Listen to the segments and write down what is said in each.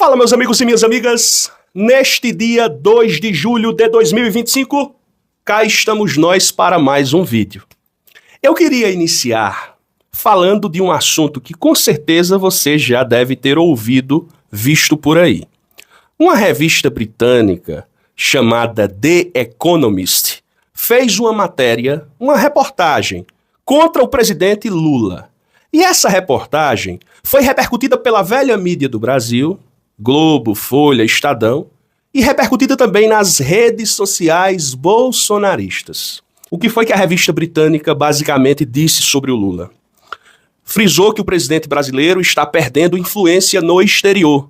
Fala, meus amigos e minhas amigas. Neste dia 2 de julho de 2025, cá estamos nós para mais um vídeo. Eu queria iniciar falando de um assunto que com certeza você já deve ter ouvido, visto por aí. Uma revista britânica chamada The Economist fez uma matéria, uma reportagem contra o presidente Lula. E essa reportagem foi repercutida pela velha mídia do Brasil, Globo, Folha, Estadão, e repercutida também nas redes sociais bolsonaristas. O que foi que a revista britânica basicamente disse sobre o Lula? Frisou que o presidente brasileiro está perdendo influência no exterior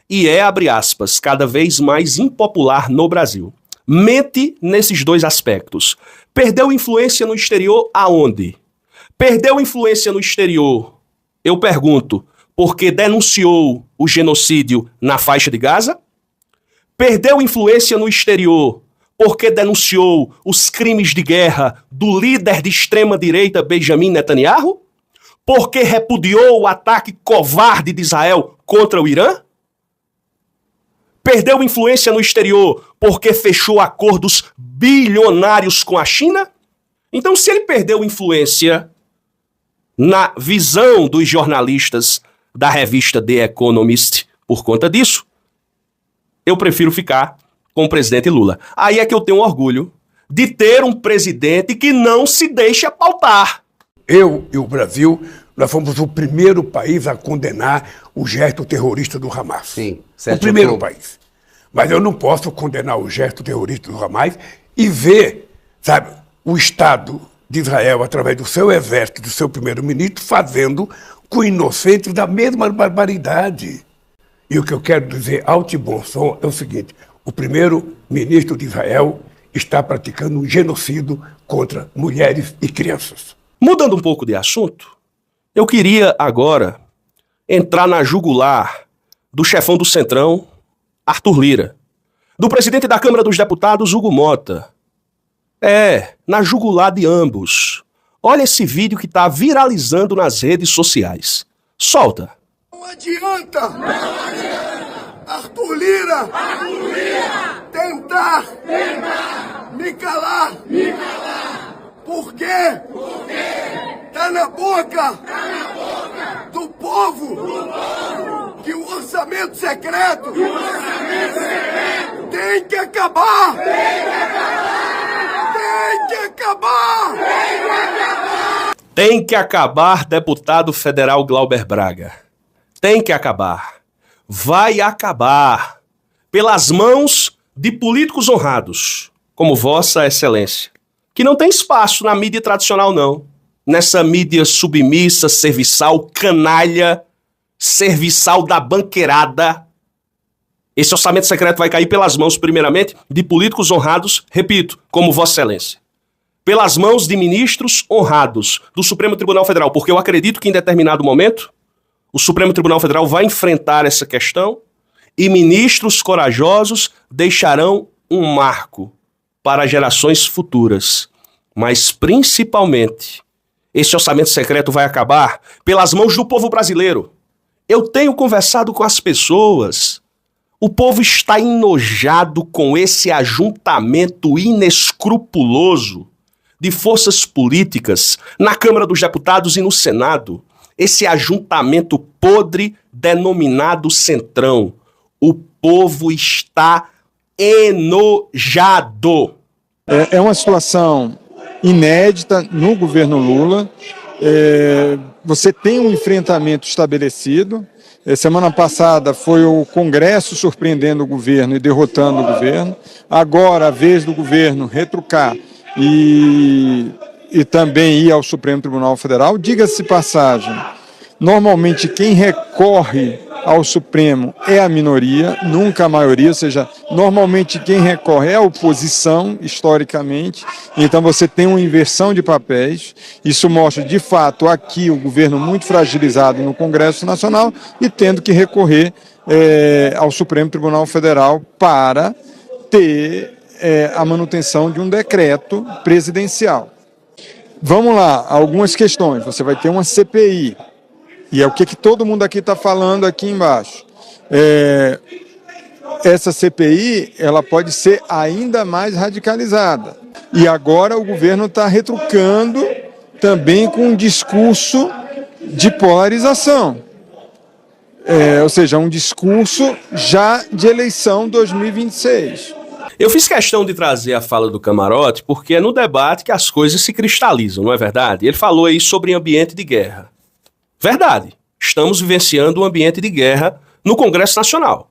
e é, abre aspas, cada vez mais impopular no Brasil. Mente nesses dois aspectos. Perdeu influência no exterior aonde? Perdeu influência no exterior, eu pergunto, porque denunciou o genocídio na faixa de Gaza? Perdeu influência no exterior porque denunciou os crimes de guerra do líder de extrema-direita Benjamin Netanyahu? Porque repudiou o ataque covarde de Israel contra o Irã? Perdeu influência no exterior porque fechou acordos bilionários com a China? Então, se ele perdeu influência na visão dos jornalistas da revista The Economist por conta disso, eu prefiro ficar com o presidente Lula. Aí é que eu tenho orgulho de ter um presidente que não se deixa pautar. Eu e o Brasil, nós fomos o primeiro país a condenar o gesto terrorista do Hamas. Sim, o primeiro país. Mas eu não posso condenar o gesto terrorista do Hamas e ver, sabe, o Estado de Israel, através do seu exército, do seu primeiro-ministro, fazendo com inocentes da mesma barbaridade. E o que eu quero dizer alto e bom som é o seguinte: o primeiro-ministro de Israel está praticando um genocídio contra mulheres e crianças. Mudando um pouco de assunto, eu queria agora entrar na jugular do chefão do Centrão, Arthur Lira, do presidente da Câmara dos Deputados, Hugo Mota. Na jugular de ambos. Olha esse vídeo que está viralizando nas redes sociais. Solta. Não adianta, Arthur Lira, tentar me calar. Por quê? Tá na boca do povo que o orçamento secreto tem que acabar. Tem que acabar, deputado federal Glauber Braga. Tem que acabar. Vai acabar. Pelas mãos de políticos honrados, como Vossa Excelência. Que não tem espaço na mídia tradicional, não. Nessa mídia submissa, serviçal, canalha, serviçal da banqueirada. Esse orçamento secreto vai cair pelas mãos, primeiramente, de políticos honrados, repito, como Vossa Excelência. Pelas mãos de ministros honrados do Supremo Tribunal Federal, porque eu acredito que em determinado momento o Supremo Tribunal Federal vai enfrentar essa questão e ministros corajosos deixarão um marco para gerações futuras. Mas, principalmente, esse orçamento secreto vai acabar pelas mãos do povo brasileiro. Eu tenho conversado com as pessoas. O povo está enojado com esse ajuntamento inescrupuloso de forças políticas na Câmara dos Deputados e no Senado. Esse ajuntamento podre denominado Centrão. O povo está enojado. É uma situação inédita no governo Lula. Você tem um enfrentamento estabelecido. Semana passada foi o Congresso surpreendendo o governo e derrotando o governo. Agora a vez do governo retrucar e também ir ao Supremo Tribunal Federal. Diga-se passagem, normalmente quem recorre ao Supremo é a minoria, nunca a maioria, ou seja, normalmente quem recorre é a oposição, historicamente. Então você tem uma inversão de papéis. Isso mostra, de fato, aqui o governo muito fragilizado no Congresso Nacional e tendo que recorrer ao Supremo Tribunal Federal para ter a manutenção de um decreto presidencial. Vamos lá, algumas questões. Você vai ter uma CPI. E é o que todo mundo aqui está falando aqui embaixo. essa CPI ela pode ser ainda mais radicalizada. E agora o governo está retrucando também com um discurso de polarização. Ou seja, um discurso já de eleição 2026. Eu fiz questão de trazer a fala do Camarote porque é no debate que as coisas se cristalizam, não é verdade? Ele falou aí sobre ambiente de guerra. Verdade, estamos vivenciando um ambiente de guerra no Congresso Nacional.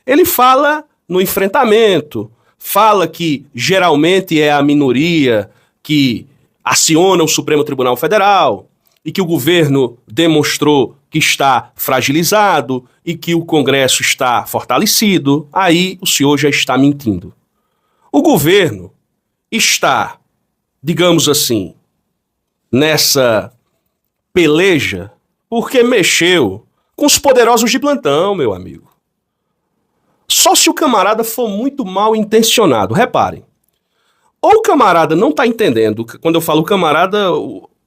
Ele fala no enfrentamento, fala que geralmente é a minoria que aciona o Supremo Tribunal Federal e que o governo demonstrou que está fragilizado e que o Congresso está fortalecido. Aí o senhor já está mentindo. O governo está, digamos assim, nessa peleja porque mexeu com os poderosos de plantão, meu amigo. Só se o camarada for muito mal intencionado. Reparem, ou o camarada não está entendendo, quando eu falo camarada,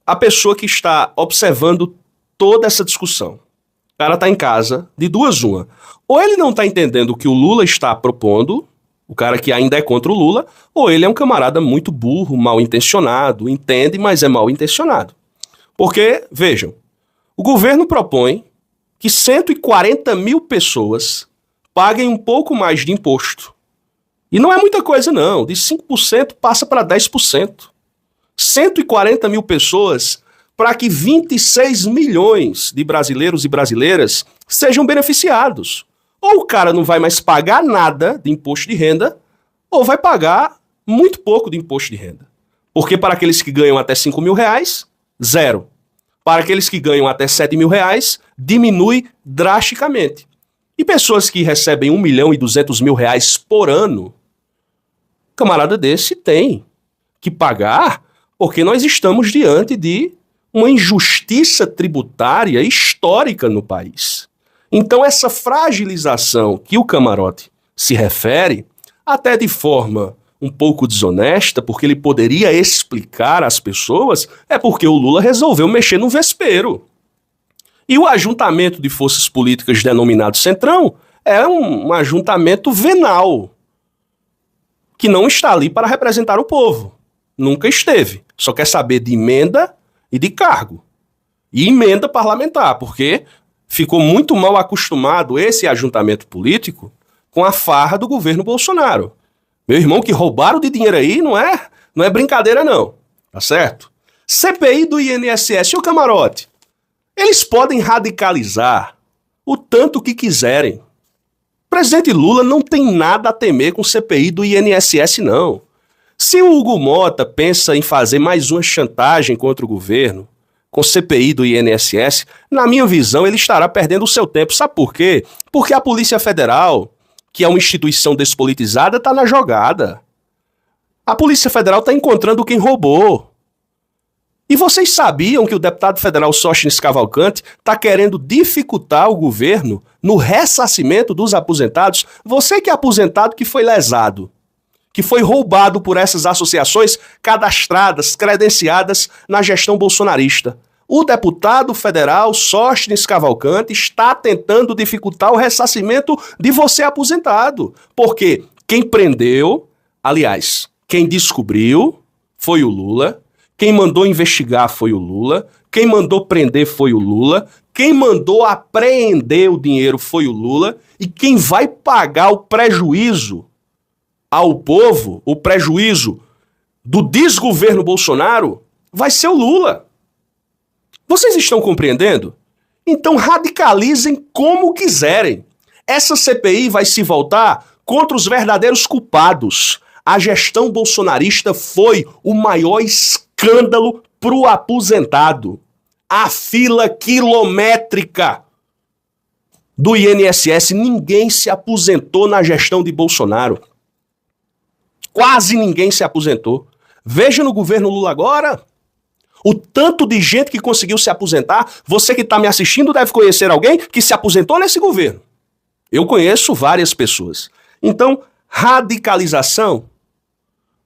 a pessoa que está observando toda essa discussão. O cara está em casa, de duas uma. Ou ele não está entendendo o que o Lula está propondo, o cara que ainda é contra o Lula, ou ele é um camarada muito burro, mal intencionado, entende, mas é mal intencionado. Porque, vejam, o governo propõe que 140 mil pessoas paguem um pouco mais de imposto. E não é muita coisa não, de 5% passa para 10%. 140 mil pessoas para que 26 milhões de brasileiros e brasileiras sejam beneficiados. Ou o cara não vai mais pagar nada de imposto de renda, ou vai pagar muito pouco de imposto de renda. Porque para aqueles que ganham até 5 mil reais, zero. Para aqueles que ganham até 7 mil reais, diminui drasticamente. E pessoas que recebem 1 milhão e 200 mil reais por ano, camarada desse tem que pagar, porque nós estamos diante de uma injustiça tributária histórica no país. Então essa fragilização que o Camarote se refere, até de forma um pouco desonesta, porque ele poderia explicar às pessoas, é porque o Lula resolveu mexer no vespeiro. E o ajuntamento de forças políticas denominado Centrão é um ajuntamento venal, que não está ali para representar o povo. Nunca esteve. Só quer saber de emenda e de cargo. E emenda parlamentar, porque ficou muito mal acostumado esse ajuntamento político com a farra do governo Bolsonaro. Meu irmão, que roubaram de dinheiro aí não é brincadeira não, tá certo? CPI do INSS e o Camarote, eles podem radicalizar o tanto que quiserem. O presidente Lula não tem nada a temer com CPI do INSS não. Se o Hugo Mota pensa em fazer mais uma chantagem contra o governo com CPI do INSS, na minha visão ele estará perdendo o seu tempo. Sabe por quê? Porque a Polícia Federal, que é uma instituição despolitizada, está na jogada. A Polícia Federal está encontrando quem roubou. E vocês sabiam que o deputado federal Sóstenes Cavalcante está querendo dificultar o governo no ressarcimento dos aposentados? Você que é aposentado que foi lesado, que foi roubado por essas associações cadastradas, credenciadas na gestão bolsonarista. O deputado federal Sóstenes Cavalcante está tentando dificultar o ressarcimento de você aposentado. Porque quem prendeu, aliás, quem descobriu foi o Lula, quem mandou investigar foi o Lula, quem mandou prender foi o Lula, quem mandou apreender o dinheiro foi o Lula, e quem vai pagar o prejuízo ao povo, o prejuízo do desgoverno Bolsonaro, vai ser o Lula. Vocês estão compreendendo? Então radicalizem como quiserem. Essa CPI vai se voltar contra os verdadeiros culpados. A gestão bolsonarista foi o maior escândalo para o aposentado. A fila quilométrica do INSS, ninguém se aposentou na gestão de Bolsonaro. Quase ninguém se aposentou. Veja no governo Lula agora o tanto de gente que conseguiu se aposentar. Você que está me assistindo deve conhecer alguém que se aposentou nesse governo. Eu conheço várias pessoas. Então, radicalização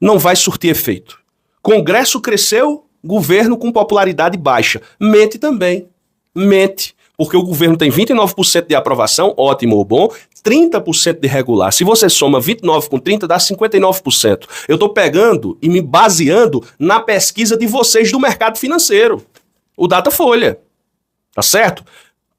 não vai surtir efeito. Congresso cresceu, governo com popularidade baixa. Mente também. Mente. porque o governo tem 29% de aprovação, ótimo ou bom, 30% de regular. Se você soma 29 com 30, dá 59%. Eu estou pegando e me baseando na pesquisa de vocês do mercado financeiro. O Datafolha. Tá certo?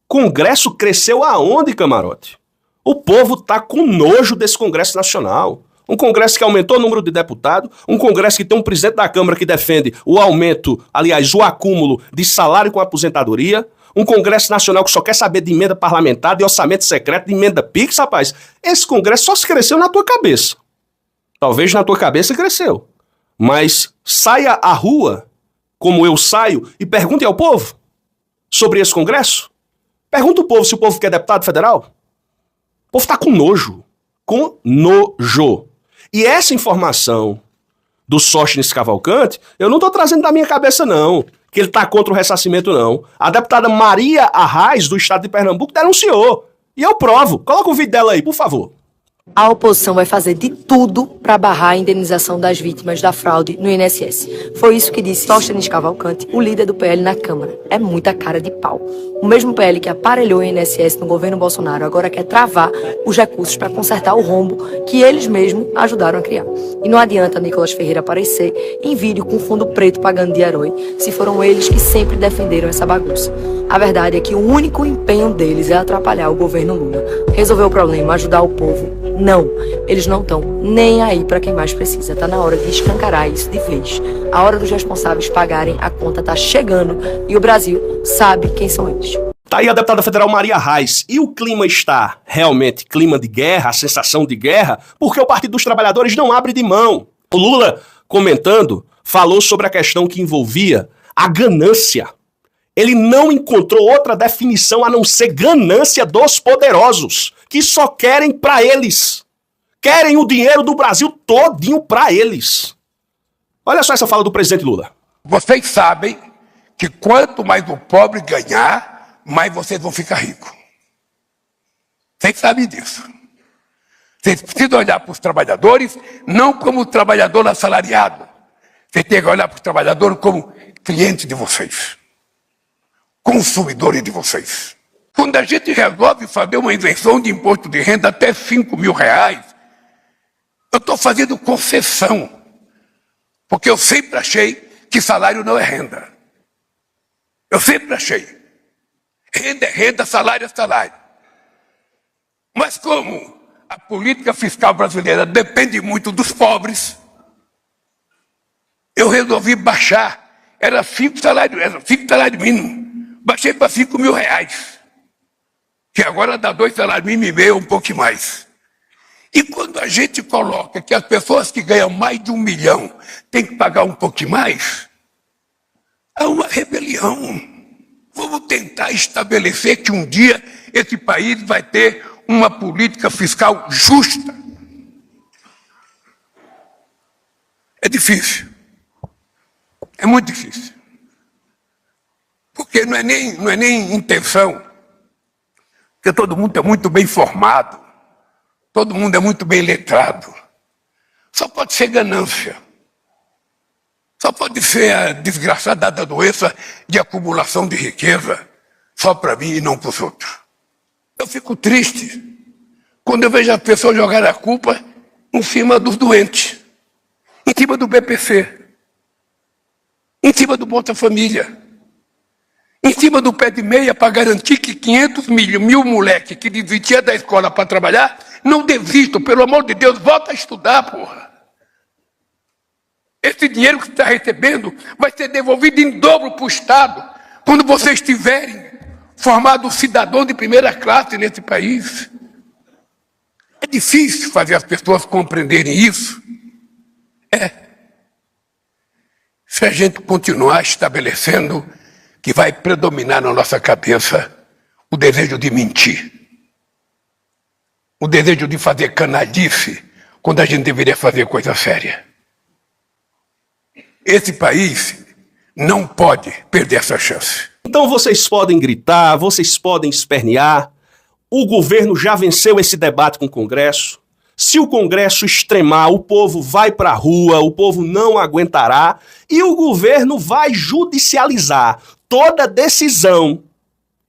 Congresso cresceu aonde, camarote? O povo tá com nojo desse Congresso Nacional. Um Congresso que aumentou o número de deputados, um Congresso que tem um presidente da Câmara que defende o aumento, aliás, o acúmulo de salário com aposentadoria, um Congresso Nacional que só quer saber de emenda parlamentar, de orçamento secreto, de emenda PIX, rapaz. Esse Congresso só se cresceu na tua cabeça. Talvez na tua cabeça cresceu. Mas saia à rua, como eu saio, e pergunte ao povo sobre esse Congresso. Pergunta ao povo se o povo quer deputado federal. O povo tá com nojo. Com nojo. E essa informação do Sóstenes Cavalcante, eu não tô trazendo da minha cabeça, não. Que ele tá contra o ressarcimento, não. A deputada Maria Arraes, do estado de Pernambuco, denunciou. E eu provo. Coloca o vídeo dela aí, por favor. A oposição vai fazer de tudo para barrar a indenização das vítimas da fraude no INSS. Foi isso que disse Sóstenes Cavalcante, o líder do PL na Câmara. É muita cara de pau. O mesmo PL que aparelhou o INSS no governo Bolsonaro agora quer travar os recursos para consertar o rombo que eles mesmos ajudaram a criar. E não adianta Nicolas Ferreira aparecer em vídeo com fundo preto pagando de herói, se foram eles que sempre defenderam essa bagunça. A verdade é que o único empenho deles é atrapalhar o governo Lula. Resolver o problema, ajudar o povo. Não, eles não estão nem aí para quem mais precisa. Tá na hora de escancarar isso de vez. A hora dos responsáveis pagarem, a conta tá chegando e o Brasil sabe quem são eles. Tá aí a deputada federal Maria Arraes. E o clima está realmente clima de guerra, a sensação de guerra, porque o Partido dos Trabalhadores não abre de mão. O Lula, comentando, falou sobre a questão que envolvia a ganância. Ele não encontrou outra definição a não ser ganância dos poderosos, que só querem para eles. Querem o dinheiro do Brasil todinho para eles. Olha só essa fala do presidente Lula. Vocês sabem que quanto mais o pobre ganhar, mais vocês vão ficar ricos. Vocês sabem disso. Vocês precisam olhar para os trabalhadores não como trabalhador assalariado. Vocês têm que olhar para os trabalhadores como clientes de vocês. Consumidores de vocês. Quando a gente resolve fazer uma isenção de imposto de renda até R$5.000, eu estou fazendo concessão. Porque eu sempre achei que salário não é renda. Eu sempre achei. Renda é renda, salário é salário. Mas como a política fiscal brasileira depende muito dos pobres, eu resolvi baixar. Era 5 salários mínimos. Baixei para R$5.000, que agora dá 2 salários mínimos e meio, um pouco mais. E quando a gente coloca que as pessoas que ganham mais de 1 milhão têm que pagar um pouquinho mais, há uma rebelião. Vamos tentar estabelecer que um dia esse país vai ter uma política fiscal justa. É difícil. É muito difícil. Porque não é nem intenção. Porque todo mundo é muito bem formado. Todo mundo é muito bem letrado. Só pode ser ganância. Só pode ser a desgraçada da doença de acumulação de riqueza. Só para mim e não para os outros. Eu fico triste quando eu vejo as pessoas jogarem a culpa em cima dos doentes. Em cima do BPC. Em cima do Bolsa Família. Em cima do pé de meia para garantir que 500 mil moleque que desistia da escola para trabalhar, não desistam, pelo amor de Deus, volta a estudar, porra. Esse dinheiro que você está recebendo vai ser devolvido em dobro para o Estado quando vocês tiverem formado cidadão de primeira classe nesse país. É difícil fazer as pessoas compreenderem isso. Se a gente continuar estabelecendo que vai predominar na nossa cabeça o desejo de mentir, o desejo de fazer canalice, quando a gente deveria fazer coisa séria. Esse país não pode perder essa chance. Então vocês podem gritar, vocês podem espernear, o governo já venceu esse debate com o Congresso. Se o Congresso extremar, o povo vai para a rua, o povo não aguentará e o governo vai judicializar toda decisão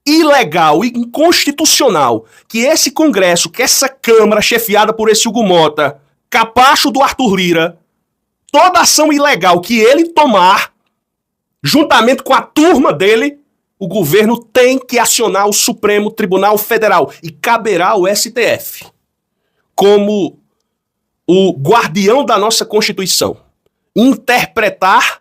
ilegal e inconstitucional que esse Congresso, que essa Câmara chefiada por esse Hugo Mota, capacho do Arthur Lira, toda ação ilegal que ele tomar, juntamente com a turma dele, o governo tem que acionar o Supremo Tribunal Federal e caberá ao STF, como o guardião da nossa Constituição, interpretar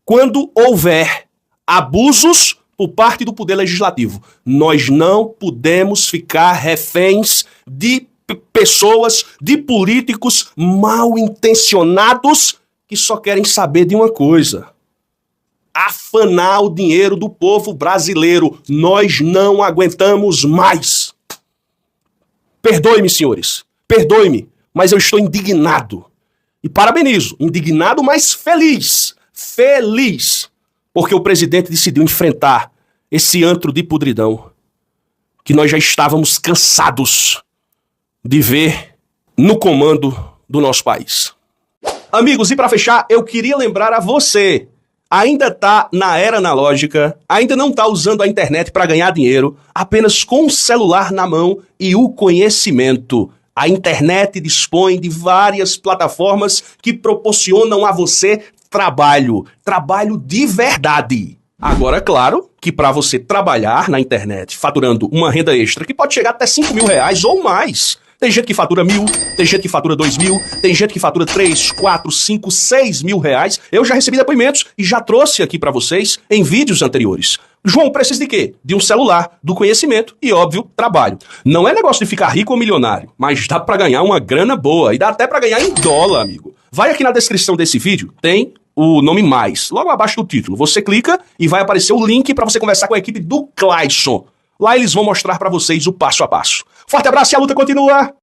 quando houver abusos por parte do Poder Legislativo. Nós não podemos ficar reféns de pessoas, de políticos mal intencionados que só querem saber de uma coisa: afanar o dinheiro do povo brasileiro. Nós não aguentamos mais. Perdoe-me, senhores. Perdoe-me, mas eu estou indignado. E parabenizo. Indignado, mas feliz. Feliz. Porque o presidente decidiu enfrentar esse antro de podridão que nós já estávamos cansados de ver no comando do nosso país. Amigos, e para fechar, eu queria lembrar a você: ainda tá na era analógica, ainda não tá usando a internet para ganhar dinheiro, apenas com o celular na mão e o conhecimento. A internet dispõe de várias plataformas que proporcionam a você trabalho de verdade. Agora, claro que para você trabalhar na internet faturando uma renda extra que pode chegar até 5 mil reais ou mais. Tem gente que fatura 1.000, tem gente que fatura 2.000, tem gente que fatura 3, 4, 5, 6 mil reais. Eu já recebi depoimentos e já trouxe aqui para vocês em vídeos anteriores. João, precisa de quê? De um celular, do conhecimento e, óbvio, trabalho. Não é negócio de ficar rico ou milionário, mas dá para ganhar uma grana boa e dá até para ganhar em dólar, amigo. Vai aqui na descrição desse vídeo, tem o nome mais, logo abaixo do título. Você clica e vai aparecer o link para você conversar com a equipe do Clayson. Lá eles vão mostrar para vocês o passo a passo. Forte abraço e a luta continua!